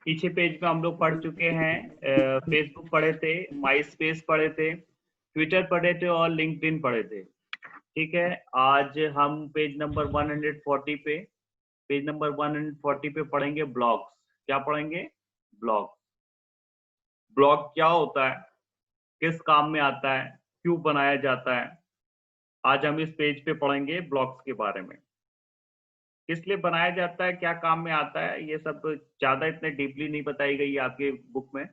पीछे पेज में हम लोग पढ़ चुके हैं, फेसबुक पढ़े थे, माई स्पेस पढ़े थे, ट्विटर पढ़े थे और लिंक्डइन पढ़े थे। ठीक है, आज हम पेज नंबर 140 पे पढ़ेंगे ब्लॉग्स। क्या पढ़ेंगे? ब्लॉग। ब्लॉग क्या होता है, किस काम में आता है, क्यों बनाया जाता है, आज हम इस पेज पे पढ़ेंगे ब्लॉग्स के बारे में। किस लिए बनाया जाता है, क्या काम में आता है, ये सब ज्यादा इतने डीपली नहीं बताई गई है आपके बुक में।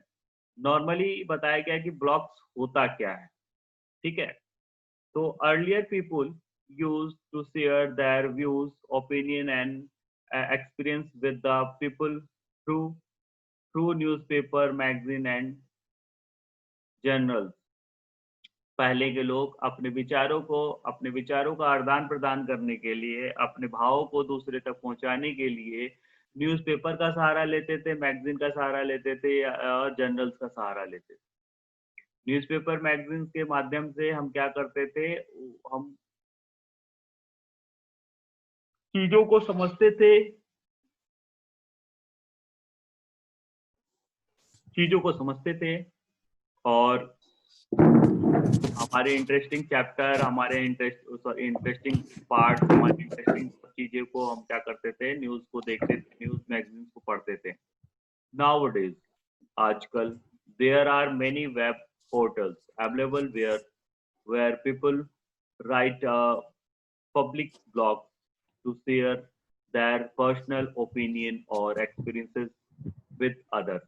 नॉर्मली बताया गया है कि ब्लॉग्स होता क्या है। ठीक है, तो earlier people use to share their views, opinion and experience with the people through newspaper, magazine and journals. पहले के लोग अपने विचारों का आदान प्रदान करने के लिए, अपने भावों को दूसरे तक पहुंचाने के लिए न्यूज़पेपर का सहारा लेते थे, मैगजीन का सहारा लेते थे और जर्नल्स का सहारा लेते थे। न्यूज़पेपर मैगजीन के माध्यम से हम क्या करते थे, हम चीजों को समझते थे, और हमारे इंटरेस्टिंग चैप्टर, इंटरेस्टिंग पार्ट्स, हमारी इंटरेस्टिंग चीजें को हम क्या करते थे, न्यूज को देखते थे, न्यूज मैगजीन को पढ़ते थे। Nowadays, आजकल, there are many web portals available where people write public blogs to share their personal opinion or experiences with others।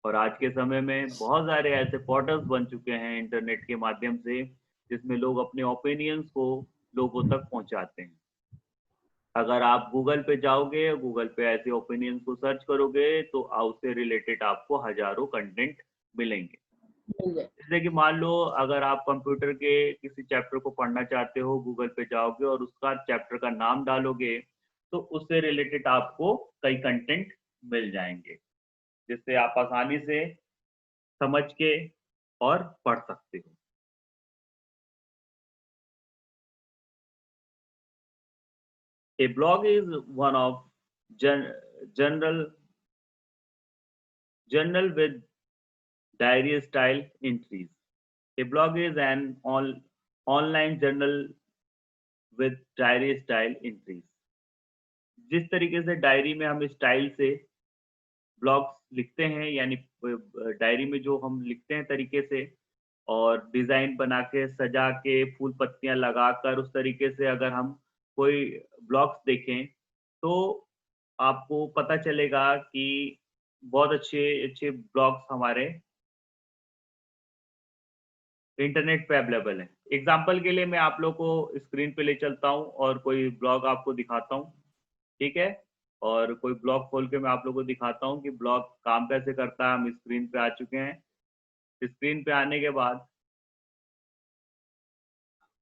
और आज के समय में बहुत सारे ऐसे पोर्टल्स बन चुके हैं इंटरनेट के माध्यम से, जिसमें लोग अपने ओपिनियंस को लोगों तक पहुंचाते हैं। अगर आप गूगल पे जाओगे, गूगल पे ऐसे ओपिनियंस को सर्च करोगे तो उससे रिलेटेड आपको हजारों कंटेंट मिलेंगे। जैसे कि मान लो, अगर आप कंप्यूटर के किसी चैप्टर को पढ़ना चाहते हो, गूगल पे जाओगे और उसका चैप्टर का नाम डालोगे, तो उससे रिलेटेड आपको कई कंटेंट मिल जाएंगे, जिससे आप आसानी से समझ के और पढ़ सकते हो। A blog is one of gen- general journal with diary style entries. A blog is an online journal with diary style entries। जिस तरीके से डायरी में हम स्टाइल से ब्लॉग्स लिखते हैं, यानी डायरी में जो हम लिखते हैं तरीके से, और डिजाइन बना के, सजा के, फूल पत्तियां लगाकर, उस तरीके से अगर हम कोई ब्लॉग्स देखें, तो आपको पता चलेगा कि बहुत अच्छे अच्छे ब्लॉग्स हमारे इंटरनेट पे अवेलेबल है। एग्जाम्पल के लिए मैं आप लोग को स्क्रीन पे ले चलता हूँ और कोई ब्लॉग आपको दिखाता हूँ। ठीक है, और कोई ब्लॉग खोल के मैं आप लोग को दिखाता हूँ कि ब्लॉग काम कैसे करता है। हम स्क्रीन पे आ चुके हैं। स्क्रीन पे आने के बाद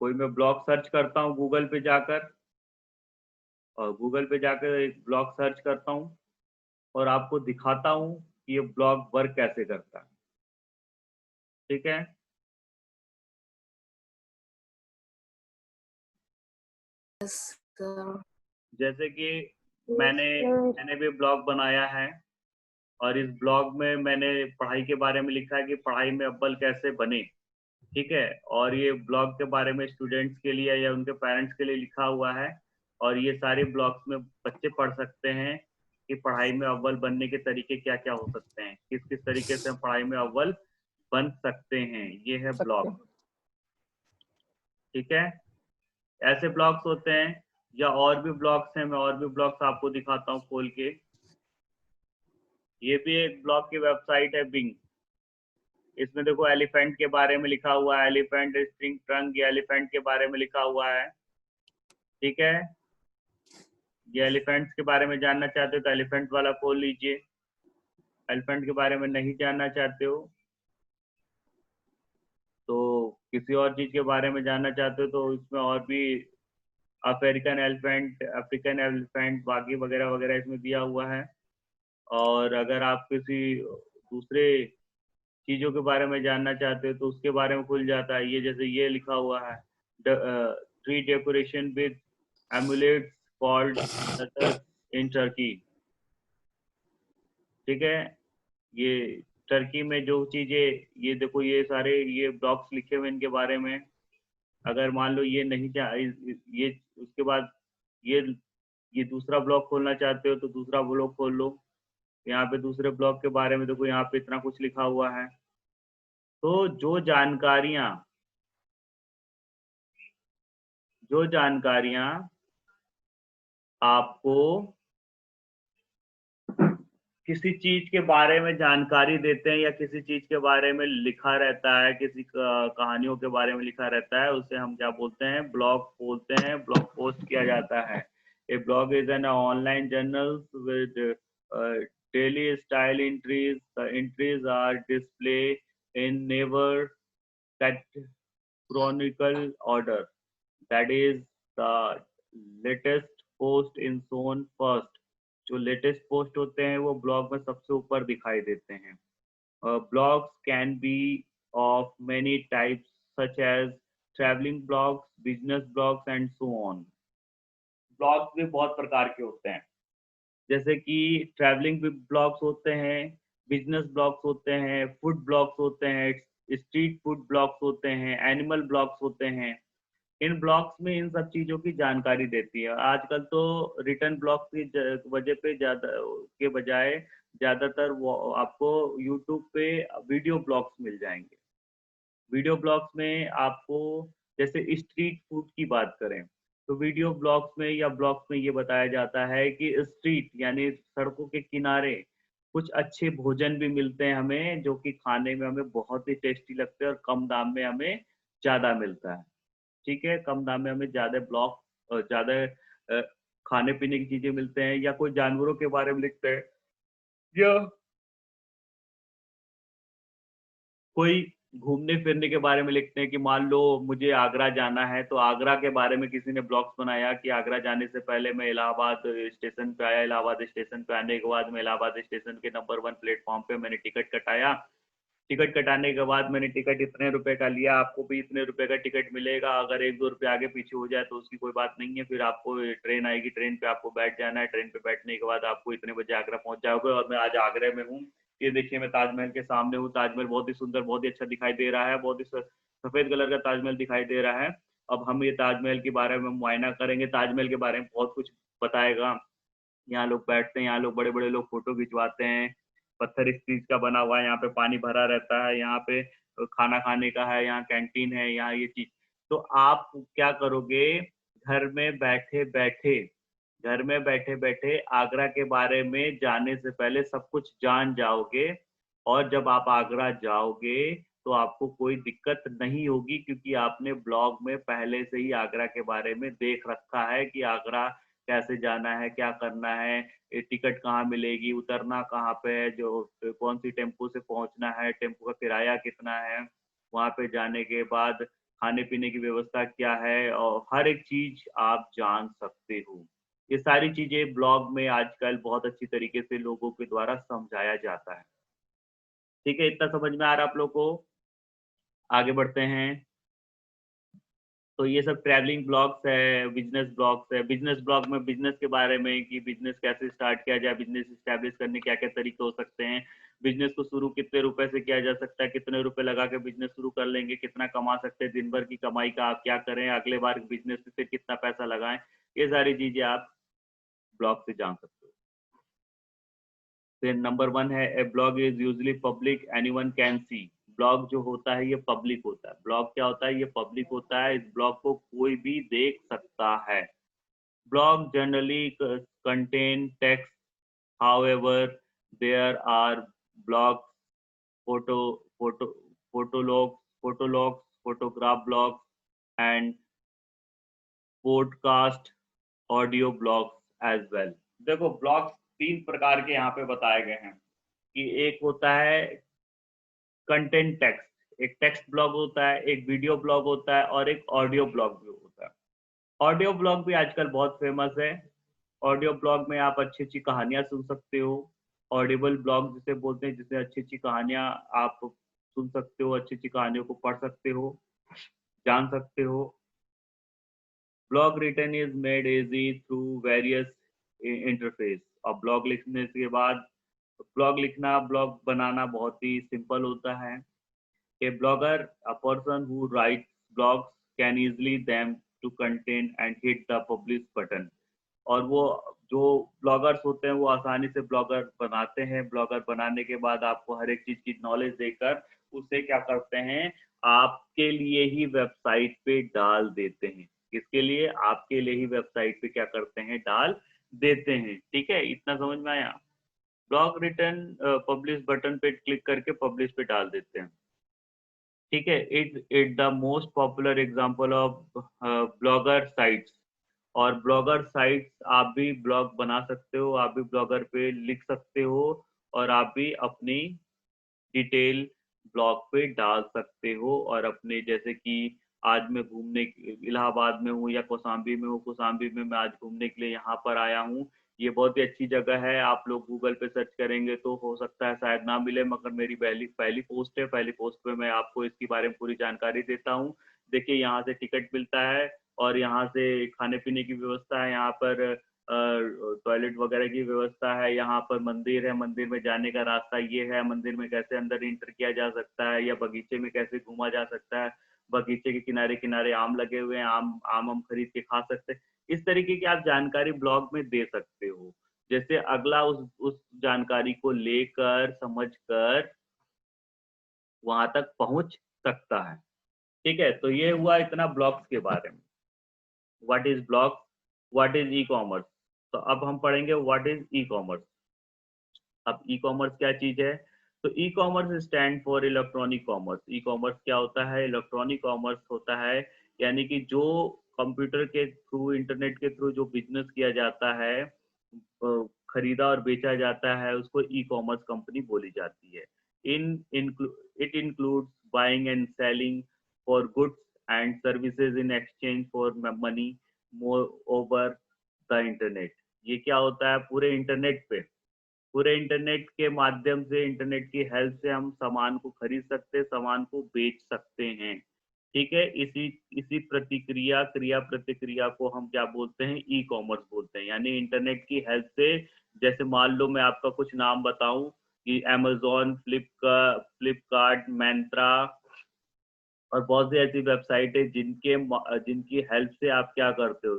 कोई मैं ब्लॉग सर्च करता हूँ गूगल पे जाकर, और गूगल पे जाकर एक ब्लॉग सर्च करता हूँ और आपको दिखाता हूँ कि ये ब्लॉग वर्क कैसे करता है। ठीक है, जैसे कि मैंने भी ब्लॉग बनाया है, और इस ब्लॉग में मैंने पढ़ाई के बारे में लिखा है कि पढ़ाई में अव्वल कैसे बने। ठीक है, और ये ब्लॉग के बारे में स्टूडेंट्स के लिए या उनके पेरेंट्स के लिए लिखा हुआ है, और ये सारे ब्लॉग्स में बच्चे पढ़ सकते हैं कि पढ़ाई में अव्वल बनने के तरीके क्या क्या हो सकते हैं, किस किस तरीके से हम पढ़ाई में अव्वल बन सकते हैं। ये है ब्लॉग। ठीक है, ऐसे ब्लॉग्स होते हैं, या और भी ब्लॉग्स हैं। मैं और भी ब्लॉग्स आपको दिखाता हूँ खोल के। ये भी एक ब्लॉग की वेबसाइट है, बिंग। इसमें देखो, एलिफेंट के बारे में लिखा हुआ है, एलिफेंट स्ट्रिंग ट्रंक, ये एलिफेंट के बारे में लिखा हुआ है। ठीक है, ये एलिफेंट्स के बारे में जानना चाहते हो तो एलिफेंट वाला खोल लीजिए। एलिफेंट के बारे में नहीं जानना चाहते हो, तो किसी और चीज के बारे में जानना चाहते हो, तो इसमें और भी अफ्रीकन एलिफेंट, बागी वगैरह वगैरह इसमें दिया हुआ है। और अगर आप किसी दूसरे चीजों के बारे में जानना चाहते हो तो उसके बारे में खुल जाता है। ये जैसे ये लिखा हुआ है, tree decoration with amulets called in Turkey. ठीक है। ये टर्की में जो चीजें, ये देखो ये सारे ये ब्लॉग्स लिखे हुए इनके बारे में। अगर मान लो ये नहीं ये उसके बाद ये ये दूसरा ब्लॉग खोलना चाहते हो तो दूसरा ब्लॉग खोल लो। यहाँ पे दूसरे ब्लॉग के बारे में देखो, यहाँ पे इतना कुछ लिखा हुआ है। तो जो जानकारियां आपको किसी चीज के बारे में जानकारी देते हैं या किसी चीज के बारे में लिखा रहता है, किसी कहानियों के बारे में लिखा रहता है, उसे हम क्या बोलते हैं? ब्लॉग बोलते हैं। ब्लॉग पोस्ट किया जाता है। A blog is an online journal with daily style entries. The entries are displayed in never chronicle order. That is the latest post in zone first. जो लेटेस्ट पोस्ट होते हैं वो blog में सबसे ऊपर दिखाई देते हैं। Blogs can be of many types such as travelling blogs, business blogs and so on. Blogs भी बहुत प्रकार के होते हैं, जैसे कि ट्रैवलिंग ब्लॉग्स होते हैं, बिजनेस ब्लॉग्स होते हैं, फूड ब्लॉग्स होते हैं, स्ट्रीट फूड ब्लॉग्स होते हैं, एनिमल ब्लॉग्स होते हैं। इन ब्लॉग्स में इन सब चीजों की जानकारी देती है। आजकल तो रिटर्न ब्लॉग की वजह पे ज्यादा के बजाय ज्यादातर वो आपको यूट्यूब पे वीडियो ब्लॉग्स मिल जाएंगे। वीडियो ब्लॉग्स में आपको, जैसे स्ट्रीट फूड की बात करें, तो वीडियो ब्लॉग्स में या ब्लॉग्स में ये बताया जाता है कि स्ट्रीट यानी सड़कों के किनारे कुछ अच्छे भोजन भी मिलते हैं हमें, जो कि खाने में हमें बहुत ही टेस्टी लगते हैं और कम दाम में हमें ज़्यादा मिलता है। ठीक है, कम दाम में हमें ज़्यादा खाने पीने की चीज़ें मिलते हैं, या कोई जानवरों के बारे में लिखते हैं, या कोई घूमने फिरने के बारे में लिखते हैं कि मान लो मुझे आगरा जाना है, तो आगरा के बारे में किसी ने ब्लॉग्स बनाया कि आगरा जाने से पहले मैं इलाहाबाद स्टेशन पे आया, इलाहाबाद स्टेशन पे आने के बाद मैं इलाहाबाद स्टेशन के नंबर 1 प्लेटफॉर्म पे मैंने टिकट कटाया। टिकट कटाने के बाद मैंने टिकट इतने रुपए का लिया, आपको भी इतने रुपए का टिकट मिलेगा। अगर 1-2 रुपए आगे पीछे हो जाए तो उसकी कोई बात नहीं है, फिर आपको ट्रेन आएगी, ट्रेन पे आपको बैठ जाना है। ट्रेन पे बैठने के बाद आपको इतने बजे आगरा पहुंच जाओगे। और मैं आज आगरे में हूँ, ये देखिए मैं ताजमहल के सामने हूँ। ताजमहल बहुत ही सुंदर, बहुत ही अच्छा दिखाई दे रहा है, बहुत ही सफेद कलर का ताजमहल दिखाई दे रहा है। अब हम ये ताजमहल के बारे में मुआयना करेंगे, ताजमहल के बारे में बहुत कुछ बताएगा। यहाँ लोग बैठते हैं, यहाँ लोग बड़े बड़े लोग फोटो खिंचवाते हैं। पत्थर इस चीज का बना हुआ है, यहाँ पे पानी भरा रहता है, यहाँ पे खाना खाने का है, यहाँ कैंटीन है, यहाँ ये चीज। तो आप क्या करोगे? घर में बैठे बैठे घर में बैठे बैठे आगरा के बारे में जाने से पहले सब कुछ जान जाओगे। और जब आप आगरा जाओगे तो आपको कोई दिक्कत नहीं होगी, क्योंकि आपने ब्लॉग में पहले से ही आगरा के बारे में देख रखा है कि आगरा कैसे जाना है, क्या करना है, टिकट कहाँ मिलेगी, उतरना कहाँ पे है, जो कौन सी टेम्पो से पहुंचना है, टेम्पो का किराया कितना है, वहां पे जाने के बाद खाने पीने की व्यवस्था क्या है, और हर एक चीज आप जान सकते हो। ये सारी चीजें ब्लॉग में आजकल बहुत अच्छी तरीके से लोगों के द्वारा समझाया जाता है। ठीक है, इतना समझ में आ रहा है आप लोग को? आगे बढ़ते हैं। तो ये सब ट्रैवलिंग ब्लॉग्स है, बिजनेस ब्लॉग्स है। बिजनेस ब्लॉग में बिजनेस के बारे में कि बिजनेस कैसे स्टार्ट किया जाए, बिजनेस स्टैब्लिश करने क्या क्या तरीके हो सकते हैं, बिजनेस को शुरू कितने रुपए से किया जा सकता है, कितने रुपए लगा के बिजनेस शुरू कर लेंगे, कितना कमा सकते हैं, दिन भर की कमाई का आप क्या करें, अगले बार बिजनेस में फिर कितना पैसा लगाएं। ये सारी चीजें आप ब्लॉग से जान सकते हो। फिर नंबर 1 है, a blog is usually public, anyone can see. Blog जो होता है ये पब्लिक होता है। ब्लॉग क्या होता है? ये पब्लिक होता है। इस ब्लॉग को कोई भी देख सकता है। Blog generally contain text, however there are blogs, photo photo photologs, photograph blogs, and podcast, audio blogs as well. देखो, ब्लॉग्स 3 प्रकार के यहाँ पे बताए गए हैं। कि एक होता है कंटेंट टेक्स्ट, एक टेक्स्ट ब्लॉग होता है, एक वीडियो ब्लॉग होता है, और एक ऑडियो ब्लॉग भी होता है। ऑडियो ब्लॉग भी आजकल बहुत फेमस है। ऑडियो ब्लॉग में आप अच्छी अच्छी कहानियां सुन सकते हो। ऑडिबल ब्लॉग जिसे बोलते हैं, जिसमें अच्छी अच्छी कहानियां आप सुन सकते हो, अच्छी अच्छी कहानियों को पढ़ सकते हो, जान सकते हो। Blog written is made easy through various interface. और ब्लॉग लिखने के बाद ब्लॉग बनाना बहुत ही सिंपल होता है। A blogger, a person who writes blogs, can easily them to content and hit the publish button. और वो जो ब्लॉगर्स होते हैं वो आसानी से ब्लॉगर बनाते हैं। ब्लॉगर बनाने के बाद आपको हर एक चीज की नॉलेज देकर उसे क्या करते हैं, आपके लिए ही वेबसाइट पे डाल देते हैं। किसके लिए? आपके लिए ही वेबसाइट पे क्या करते हैं, डाल देते हैं। ठीक है, इतना समझ में आया? ब्लॉग रिटर्न पब्लिश बटन पे क्लिक करके पब्लिश पे डाल देते हैं। ठीक है, it the most popular example of blogger sites. और ब्लॉगर साइट्स, आप भी ब्लॉग बना सकते हो, आप भी ब्लॉगर पे लिख सकते हो, और आप भी अपनी डिटेल ब्लॉग पे डाल सकते हो। और अपने जैसे कि आज मैं घूमने इलाहाबाद में हूँ या कौसाम्बी में हूँ, कौसाम्बी में मैं आज घूमने के लिए यहाँ पर आया हूँ। ये बहुत ही अच्छी जगह है, आप लोग गूगल पे सर्च करेंगे तो हो सकता है शायद ना मिले, मगर मेरी पहली पहली पोस्ट है, पहली पोस्ट पे मैं आपको इसके बारे में पूरी जानकारी देता हूँ। देखिए, यहाँ से टिकट मिलता है और यहाँ से खाने पीने की व्यवस्था है, यहाँ पर टॉयलेट वगैरह की व्यवस्था है, यहाँ पर मंदिर है, मंदिर में जाने का रास्ता ये है, मंदिर में कैसे अंदर इंटर किया जा सकता है, या बगीचे में कैसे घूमा जा सकता है, बगीचे के किनारे किनारे आम लगे हुए हैं, आम आम हम खरीद के खा सकते हैं। इस तरीके की आप जानकारी ब्लॉग में दे सकते हो, जैसे अगला उस जानकारी को लेकर समझ कर वहां तक पहुंच सकता है। ठीक है, तो ये हुआ इतना ब्लॉग्स के बारे में। What is blog, what is e commerce. तो अब हम पढ़ेंगे व्हाट इज ई कॉमर्स। अब ई कॉमर्स क्या चीज है? तो e commerce stand for electronic commerce. E commerce क्या होता है? इलेक्ट्रॉनिक कॉमर्स होता है, यानी कि जो कंप्यूटर के थ्रू, इंटरनेट के थ्रू जो बिजनेस किया जाता है, खरीदा और बेचा जाता है, उसको ई कॉमर्स कंपनी बोली जाती है। In it includes buying and selling for goods and services in exchange for money more over the internet. ये क्या होता है? पूरे इंटरनेट के माध्यम से, इंटरनेट की हेल्प से हम सामान को खरीद सकते हैं, सामान को बेच सकते हैं। ठीक है, इसी इसी क्रिया प्रतिक्रिया को हम क्या बोलते हैं? ई कॉमर्स बोलते हैं। यानी इंटरनेट की हेल्प से, जैसे मान लो मैं आपका कुछ नाम बताऊं कि अमेजोन, फ्लिपकार्ट, मैंत्रा और बहुत सी ऐसी वेबसाइट है जिनकी हेल्प से आप क्या करते हो,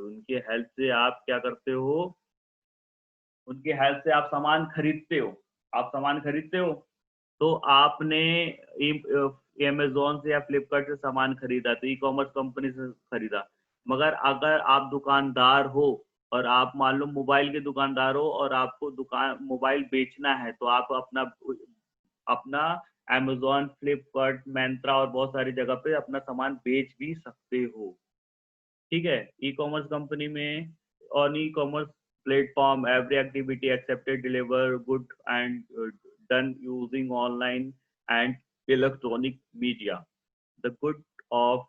उनकी हेल्प से आप सामान खरीदते हो। आप सामान खरीदते हो, तो आपने अमेजोन से या फ्लिपकार्ट से सामान खरीदा, तो ई कॉमर्स कंपनी से खरीदा। मगर अगर आप दुकानदार हो, और आप मान लो मोबाइल के दुकानदार हो, और आपको दुकान मोबाइल बेचना है, तो आप अपना अपना अमेजोन, फ्लिपकार्ट, मैंत्रा और बहुत सारी जगह पे अपना सामान बेच भी सकते हो। ठीक है, ई कॉमर्स कंपनी में, on e commerce platform every activity accepted deliver good and done using online and electronic media. The good of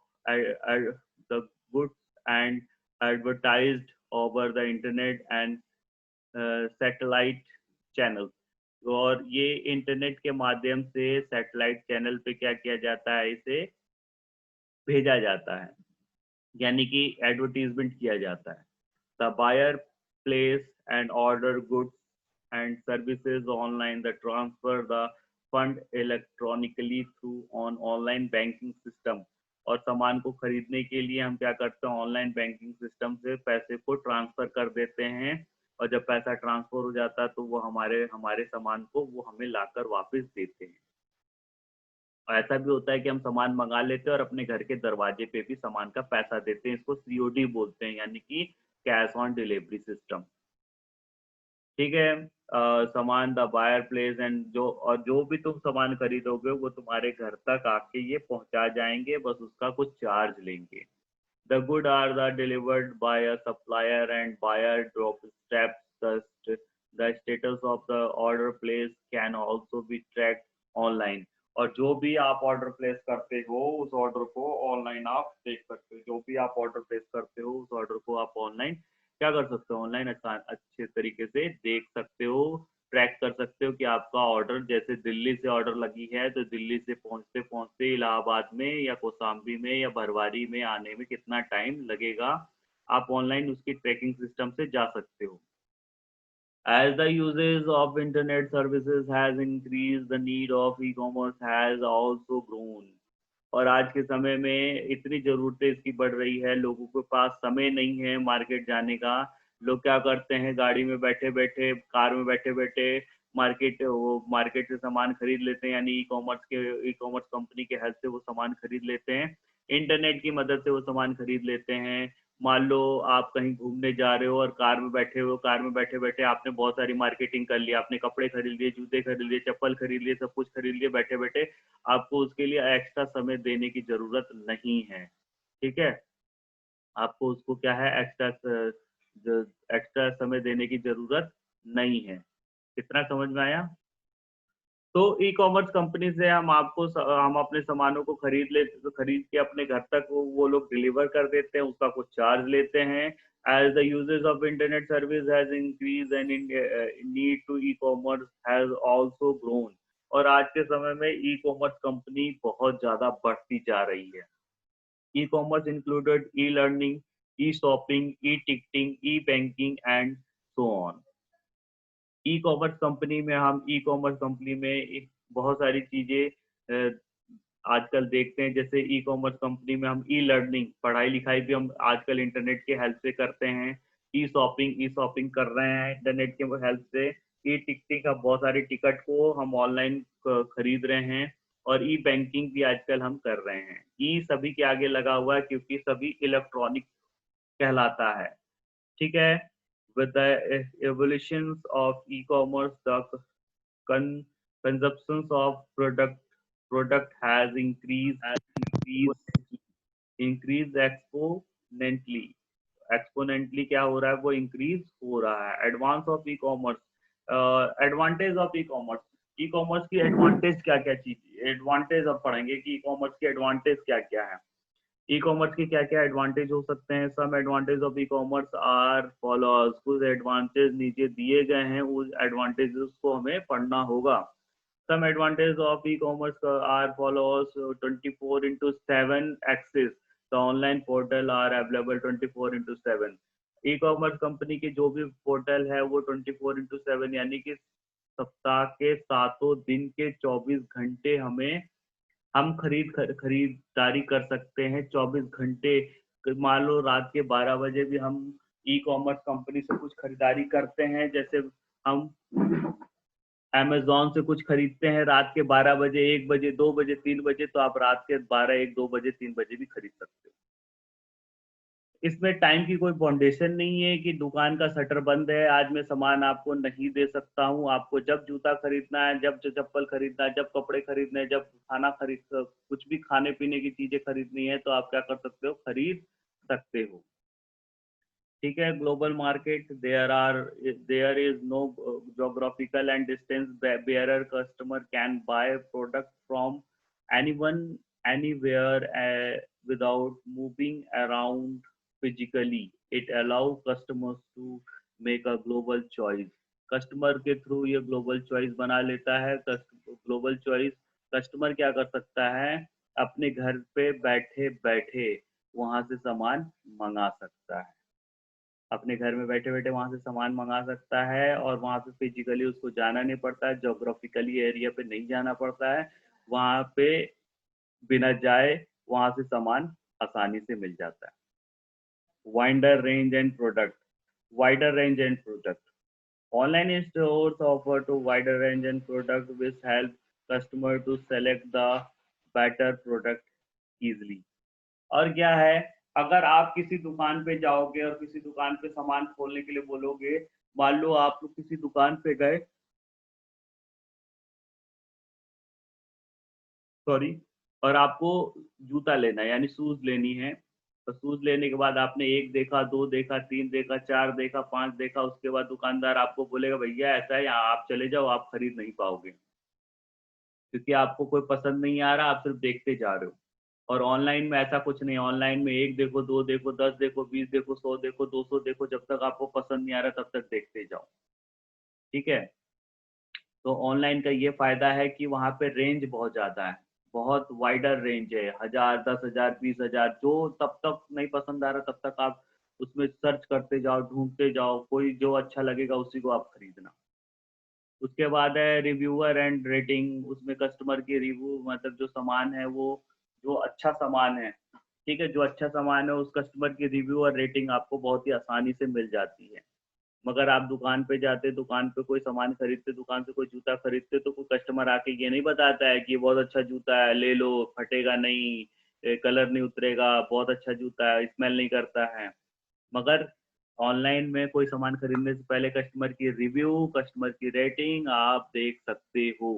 the goods and advertised over the internet and satellite channel. और ये internet के माध्यम से satellite channel पे क्या किया जाता है, इसे भेजा जाता है, यानी कि एडवर्टीजमेंट किया जाता है। The buyer place and order goods and services online, the transfer the fund electronically through on online banking system. और सामान को खरीदने के लिए हम क्या करते हैं? ऑनलाइन बैंकिंग सिस्टम से पैसे को ट्रांसफर कर देते हैं, और जब पैसा ट्रांसफर हो जाता है तो वो हमारे हमारे सामान को वो हमें लाकर वापस देते हैं। और ऐसा भी होता है कि हम सामान मंगा लेते हैं और अपने घर के दरवाजे पे भी सामान का पैसा देते हैं। इसको सीओडी बोलते हैं, यानी कि कैश ऑन डिलीवरी सिस्टम। ठीक है, सामान द बायर प्लेस एंड जो भी तुम सामान खरीदोगे वो तुम्हारे घर तक आके ये पहुंचा जाएंगे, बस उसका कुछ चार्ज लेंगे। The good are the delivered by a supplier and buyer drop steps the status of the order place can also be tracked online. और जो भी आप ऑर्डर प्लेस करते हो, उस ऑर्डर को ऑनलाइन आप देख सकते हो। जो भी आप ऑर्डर प्लेस करते हो, उस ऑर्डर को आप ऑनलाइन क्या कर सकते हो? ऑनलाइन अच्छे तरीके से देख सकते हो, ट्रैक कर सकते हो कि आपका ऑर्डर, जैसे दिल्ली से ऑर्डर लगी है, तो दिल्ली से पहुंचते पहुंचते इलाहाबाद में या कौसाम्बी में या भरवारी में आने में कितना टाइम लगेगा। आप ऑनलाइन उसकी ट्रैकिंग सिस्टम से जा सकते हो। As the usage of internet services has increased, the need of e-commerce has also grown. और आज के समय में इतनी ज़रूरतें इसकी बढ़ रही है, लोगों के पास समय नहीं है मार्केट जाने का। लोग क्या करते हैं, गाड़ी में बैठे-बैठे, कार में बैठे-बैठे मार्केट से सामान खरीद लेते हैं, यानी ई-कॉमर्स कंपनी के हेल्प से वो सामान खरीद लेते हैं। इंटरनेट की मदद से वो सामान खरीद लेते हैं। मान लो आप कहीं घूमने जा रहे हो और कार में बैठे हो, कार में बैठे-बैठे आपने बहुत सारी मार्केटिंग कर ली, आपने कपड़े खरीद लिए, जूते खरीद लिए, चप्पल खरीद लिए, सब कुछ खरीद लिए बैठे-बैठे। आपको उसके लिए एक्स्ट्रा समय देने की ज़रूरत नहीं है, ठीक है? आपको उसको क्या है, एक्स्ट्रा समय देने की ज़रूरत नहीं है। कितना समझ में आया? तो ई-कॉमर्स कंपनी से हम अपने सामानों को खरीद के अपने घर तक वो लोग डिलीवर कर देते हैं, उसका कुछ चार्ज लेते हैं। As the usage of internet service has increase and need to e-commerce has also grown. और आज के समय में ई-कॉमर्स कंपनी बहुत ज़्यादा बढ़ती जा रही है। E-commerce included e-learning, e-shopping, e-ticketing, e-banking and so on. E commerce company में एक बहुत सारी चीज़ें आजकल देखते हैं। जैसे ई कॉमर्स कंपनी में हम ई लर्निंग, पढ़ाई लिखाई भी हम आजकल इंटरनेट के हेल्प से करते हैं। ई शॉपिंग कर रहे हैं इंटरनेट के हेल्प से। ई टिकटिंग का बहुत सारी टिकट को हम ऑनलाइन खरीद रहे हैं। और ई बैंकिंग भी आजकल हम कर रहे हैं। ई सभी के आगे लगा हुआ है क्योंकि सभी इलेक्ट्रॉनिक कहलाता है। ठीक है? With the evolutions of e-commerce, the con- consumptions of product has increased exponentially. एक्सपोनेंटली क्या हो रहा है, वो इंक्रीज हो रहा है। एडवांटेज ऑफ ई कॉमर्स की एडवांटेज क्या क्या चीज, एडवांटेज अब पढ़ेंगे कि ई कॉमर्स की एडवांटेज क्या क्या है। ई कॉमर्स के क्या क्या एडवांटेज हो सकते हैं। Some advantage of e commerce are followers. कुछ एडवांटेज नीचे दिए गए हैं, उस एडवांटेजेस को हमें पढ़ना होगा। Some advantage of e commerce are followers 24/7 access. The online portal are available 24/7। E commerce company के जो भी पोर्टल है वो 24/7 यानी कि सप्ताह के सातों दिन के 24 घंटे हम खरीदारी कर सकते हैं 24 घंटे। मान लो रात के 12 बजे भी हम ई कॉमर्स कंपनी से कुछ खरीदारी करते हैं। जैसे हम अमेज़न से कुछ खरीदते हैं रात के 12 बजे, 1 बजे, 2 बजे, 3 बजे, तो आप रात के 12, 1, 2 बजे, 3 बजे भी खरीद सकते हो। इसमें टाइम की कोई बाउंडेशन नहीं है कि दुकान का शटर बंद है, आज मैं सामान आपको नहीं दे सकता हूँ। आपको जब जूता खरीदना है, जब चप्पल खरीदना है, जब कपड़े खरीदने हैं, जब कुछ भी खाने पीने की चीजें खरीदनी है, तो आप क्या कर सकते हो, खरीद सकते हो। ठीक है? Global market, there is no geographical and distance barrier. Customer can buy product from anyone, anywhere, without moving around physically. It allows customers to make a global choice. Customer के थ्रू ये ग्लोबल चॉइस बना लेता है। Global choice customer क्या कर सकता है, अपने घर पे बैठे बैठे वहां से सामान मंगा सकता है। अपने घर में बैठे-बैठे वहाँ से सामान मँगा सकता है और वहाँ पे फिज़िकली उसको जाना नहीं पड़ता है, ज्योग्राफिकली एरिया पे नहीं जाना पड़ता है। वहाँ पे बिना जाए वहाँ से सामान आसानी से मिल जाता है। Wider range and product, wider range and product. Online stores offer to wider range and product which help customer to select the better product easily. और क्या है, अगर आप किसी दुकान पे जाओगे और किसी दुकान पे सामान खोलने के लिए बोलोगे, मान लो आप लोग किसी दुकान पे गए, सॉरी, और आपको जूता लेना है यानी शूज लेनी है। तो शूज लेने के बाद आपने एक देखा, दो देखा, तीन देखा, चार देखा, पांच देखा, उसके बाद दुकानदार आपको बोलेगा भैया ऐसा है, यहाँ आप चले जाओ, आप खरीद नहीं पाओगे क्योंकि आपको कोई पसंद नहीं आ रहा, आप सिर्फ देखते जा रहे हो। और ऑनलाइन में ऐसा कुछ नहीं है। ऑनलाइन में एक देखो, दो देखो, 10 देखो, 20 देखो, 100 देखो, 200 देखो, जब तक आपको पसंद नहीं आ रहा तब तक देखते जाओ। ठीक है? तो ऑनलाइन का ये फ़ायदा है कि वहाँ पे रेंज बहुत ज़्यादा है, बहुत वाइडर रेंज है। 1000, 10,000, 20,000, जो तब तक नहीं पसंद आ रहा तब तक आप उसमें सर्च करते जाओ, ढूंढते जाओ, कोई जो अच्छा लगेगा उसी को आप खरीदना। उसके बाद है रिव्यूअर एंड रेटिंग। उसमें कस्टमर की रिव्यू, मतलब जो सामान है वो, जो अच्छा सामान है, ठीक है, जो अच्छा सामान है उस कस्टमर की रिव्यू और रेटिंग आपको बहुत ही आसानी से मिल जाती है। मगर आप दुकान पे जाते, दुकान पे कोई सामान खरीदते, दुकान से कोई जूता खरीदते, तो कोई कस्टमर आके ये नहीं बताता है कि ये बहुत अच्छा जूता है, ले लो, फटेगा नहीं, कलर नहीं उतरेगा, बहुत अच्छा जूता है, स्मेल नहीं करता है। मगर ऑनलाइन में कोई सामान खरीदने से पहले कस्टमर की रिव्यू, कस्टमर की रेटिंग आप देख सकते हो।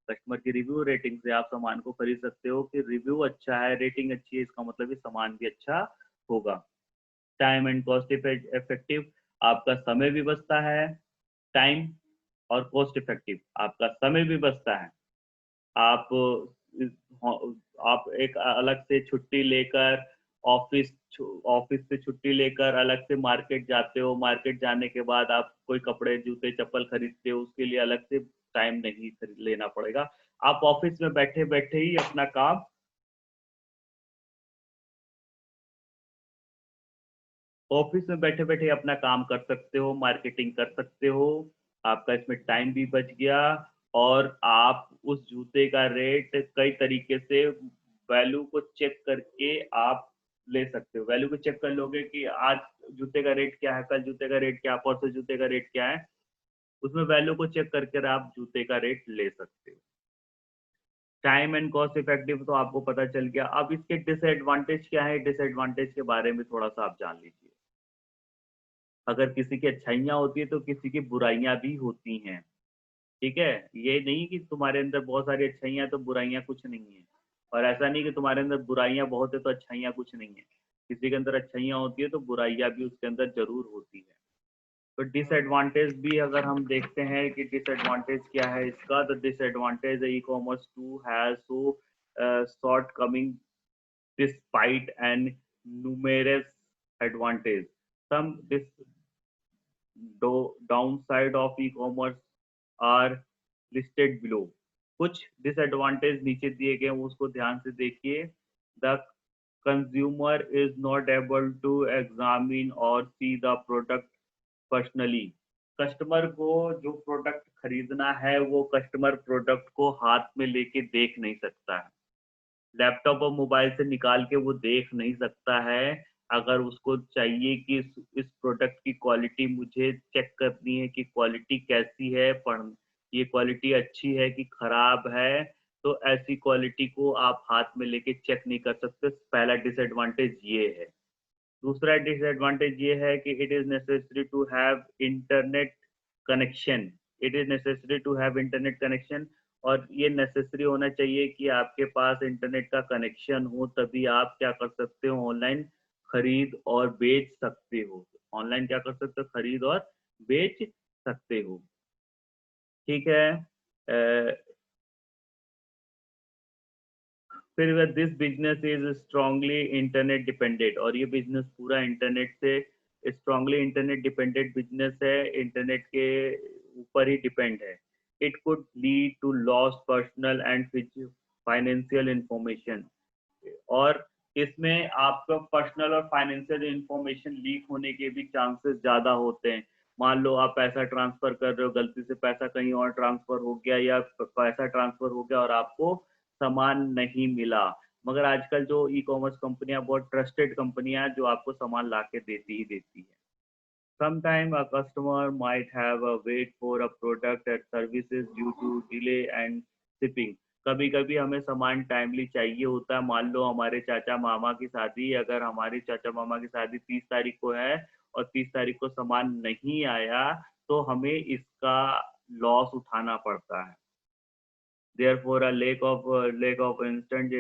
कस्टमर की रिव्यू रेटिंग से आप सामान को खरीद सकते हो कि रिव्यू अच्छा है, रेटिंग अच्छी है, इसका मतलब ये सामान भी अच्छा होगा। टाइम एंड कॉस्ट इफेक्टिव, आपका समय भी बचता है। टाइम और कॉस्ट इफेक्टिव, आपका समय भी बचता है। आप आप एक अलग से छुट्टी लेकर ऑफिस ऑफिस से छुट्टी लेकर अलग से मार्केट जाते हो, मार्केट जाने के बाद आप कोई कपड़े, जूते, चप्पल खरीदते हो, उसके लिए अलग से टाइम नहीं खरीद लेना पड़ेगा। आप ऑफिस में बैठे बैठे ही अपना काम, ऑफिस में बैठे बैठे अपना काम कर सकते हो, मार्केटिंग कर सकते हो। आपका इसमें टाइम भी बच गया, और आप उस जूते का रेट कई तरीके से वैल्यू को चेक करके आप ले सकते हो। वैल्यू को चेक कर लोगे कि आज जूते का रेट क्या है, कल जूते का रेट क्या है, परसों जूते का रेट क्या है, उसमें वैल्यू को चेक करके आप जूते का रेट ले सकते हो। टाइम एंड कॉस्ट इफेक्टिव तो आपको पता चल गया। अब इसके डिसएडवांटेज क्या है, डिसएडवांटेज के बारे में थोड़ा सा आप जान लीजिए। अगर किसी की अच्छाइयाँ होती है तो किसी की बुराइयाँ भी होती हैं, ठीक है। ये नहीं कि तुम्हारे अंदर बहुत सारी अच्छाइयाँ तो बुराइयाँ कुछ नहीं है, और ऐसा नहीं कि तुम्हारे अंदर बुराइयाँ बहुत है तो अच्छाइयाँ कुछ नहीं है। किसी के अंदर अच्छाइयाँ होती है तो बुराइयाँ भी उसके अंदर जरूर होती है। तो डिसएडवांटेज भी अगर हम देखते हैं कि डिसएडवांटेज क्या है इसका, तो disadvantage e commerce too has so shortcoming despite and numerous advantage. Some downside of e-commerce are listed below. कुछ डिसएडवांटेज नीचे दिए गए हैं, उसको ध्यान से देखिए। The consumer is not able to examine और see the product personally. Customer को जो प्रोडक्ट खरीदना है वो कस्टमर प्रोडक्ट को हाथ में लेके देख नहीं सकता है, लैपटॉप और मोबाइल से निकाल के वो देख नहीं सकता है। अगर उसको चाहिए कि इस प्रोडक्ट की क्वालिटी मुझे चेक करनी है कि क्वालिटी कैसी है, पढ़ ये क्वालिटी अच्छी है कि खराब है, तो ऐसी क्वालिटी को आप हाथ में लेके चेक नहीं कर सकते। पहला डिसएडवांटेज ये है। दूसरा डिसएडवांटेज ये है कि it is necessary to have internet connection. It is necessary to have internet connection, और ये नेसेसरी होना चाहिए कि आपके पास इंटरनेट का कनेक्शन हो, तभी आप क्या कर सकते हो, ऑनलाइन खरीद और बेच सकते हो। ऑनलाइन क्या कर सकते हो, खरीद और बेच सकते हो, ठीक है। फिर this business is strongly internet dependent, और ये बिजनेस पूरा इंटरनेट से, स्ट्रांगली इंटरनेट डिपेंडेंट बिजनेस है, इंटरनेट के ऊपर ही डिपेंड है। It could lead to loss personal and financial information, और इसमें आपका पर्सनल और फाइनेंशियल इंफॉर्मेशन लीक होने के भी चांसेस ज़्यादा होते हैं। मान लो आप पैसा ट्रांसफ़र कर रहे हो, गलती से पैसा कहीं और ट्रांसफ़र हो गया, या पैसा ट्रांसफ़र हो गया और आपको सामान नहीं मिला। मगर आजकल जो ई कॉमर्स कंपनियां बहुत ट्रस्टेड कंपनियां हैं, जो आपको सामान ला के देती ही देती है। Sometime a customer might have a wait for a product and services due to delay and shipping. कभी कभी हमें सामान टाइमली चाहिए होता है। मान लो हमारे चाचा मामा की शादी, अगर हमारी चाचा मामा की शादी 30 तारीख को है और 30 तारीख को सामान नहीं आया, तो हमें इसका लॉस उठाना पड़ता है। Therefore, a lack of instant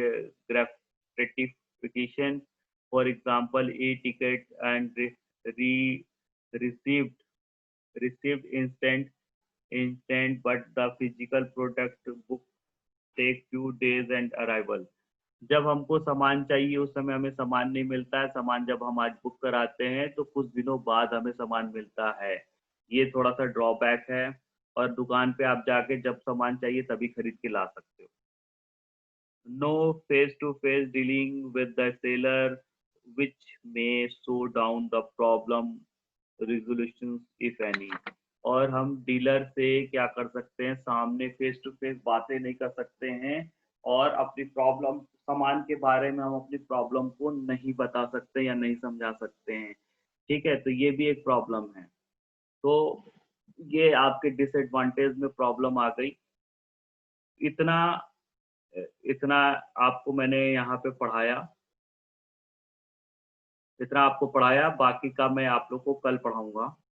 gratification, for example, e-ticket and re received instant, but the physical product book take few days and arrival. जब हमको सामान चाहिए उस समय हमें सामान नहीं मिलता है, सामान जब हम आज बुक कराते हैं तो कुछ दिनों बाद हमें सामान मिलता है। ये थोड़ा सा ड्रॉबैक है, और दुकान पे आप जाके जब सामान चाहिए तभी खरीद के ला सकते हो। No face to face dealing with the seller, which may slow down the problem resolution if any। और हम डीलर से क्या कर सकते हैं, सामने फेस टू फेस बातें नहीं कर सकते हैं और अपनी प्रॉब्लम, सामान के बारे में हम अपनी प्रॉब्लम को नहीं बता सकते या नहीं समझा सकते हैं। ठीक है, तो ये भी एक प्रॉब्लम है। तो ये आपके डिसएडवांटेज में प्रॉब्लम आ गई। इतना इतना आपको मैंने यहाँ पे पढ़ाया, इतना आपको पढ़ाया, बाकी का मैं आप लोग को कल पढ़ाऊँगा।